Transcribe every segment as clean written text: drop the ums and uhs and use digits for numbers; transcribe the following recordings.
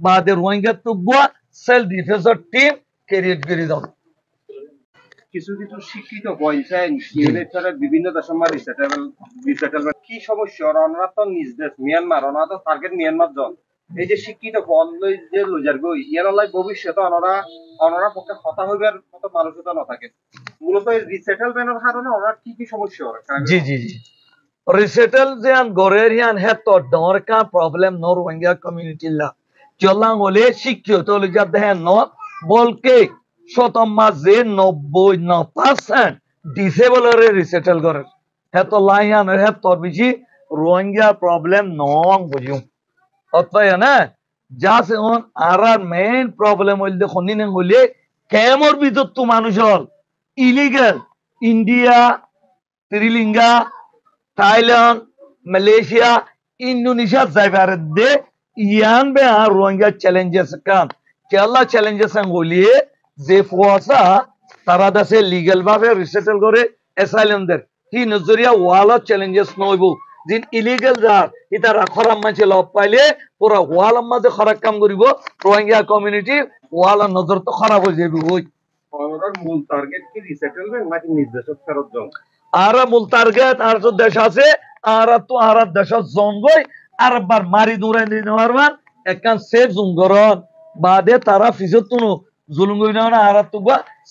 বাদে রোহিঙ্গা তুগবা সেলফ ডিফেন্সের team create করে দাও। কিছু কিছু শিক্ষিত বলছেন ইউনিটরে বিভিন্ন দেশের মা রিসেটেলমেন্ট কি সমস্যা ওনারা তো নিজ দেশ মিয়ানমার ওনারা তো টার্গেট মিয়ানমার জন এই যে শিক্ষিত বল যে লুজার গই ইয়ারালাই ভবিষ্যতে ওনারা পক্ষে কথা হইবার মতো মানসিকতা না থাকে মূলত এই রিসেটেলমেন্টের কারণে ওনারা কি কি সমস্যা হয়। জি জি জি রিসেটেল যে আন গরের হিয়ান হেত ডরকা প্রবলেম নো রোহিঙ্গা কমিউনিটি লা চলাং হলে শিক্ষিত হলে যা দেখেন ন বলকে শতম্মা যে 99% ডিসেবলের রিসেটেল করে হেত লাইয়ান হেত বেশি রোহিঙ্গা প্রবলেম নং বুঝুম অতএব না যাছে অন আর মেইন প্রবলেম হইলে খনি না হইলে কেমর ভিতর তো মানুষ হল illegal India Sri Lanka Thailand Malaysia Indonesia যাইবার দে ইয়ান বে আর রোহিঙ্গা চ্যালেঞ্জেস কাম কেলা চ্যালেঞ্জেস হইলে যে ফোয়াসা তারা দেশে লিগ্যাল ভাবে রিসেটেল করে অ্যাসাইলাম দের হি নজরিয়া ওয়ালা চ্যালেঞ্জেস নইবো যিন ইলিগাল যার ইতারা খরাম মাঝে লব পাইলে পুরা ওয়ালার মাঝে খরাক কাম করিব রোহিঙ্গা কমিউনিটি ওয়ালা নজর তো খারাপ হয়ে যাবে ওই ওনার মূল টার্গেট কি রিসেটেলমেন্ট নাকি নির্দেশ ফেরত জন আর মূল টার্গেট আর তো দেশ আছে আর তো আর দেশ জঙ্গই আর বার মারি দৌড়াই দিতে পারবেন একখান সেফ জুঙ্গরন বাদে তারা ফিজত তুনো জুলুম করি না আর তো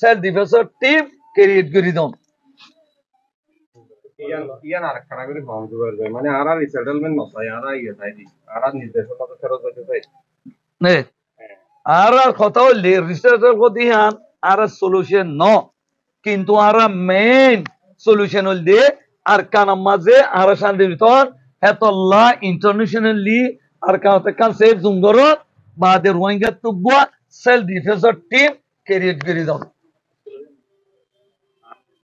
সেলফ ডিফেন্সের টিম ক্রিয়েট করে দন ইয়ান আর খারাপ করে ভাঙ দিবার যায় মানে আর রিসেটেলমেন্ট নয় আর ইয়ে তাই দি আর নির্দেশ মতো ফেরত যেতে চাই নে আর কথা হইলে রিসেটেল কদি হান আর সলিউশন ন কিন্তু আর মেইন সলিউশন হল দে আর কানাম মাঝে আর শান্তি বিতন হেতল্লা ইন্টারন্যাশনালি আর কান সেফ জুঙ্গর বাদে রোহিঙ্গা তুগবা সেলফ ডিফেন্সের টিম ক্রিয়েট করে দাও।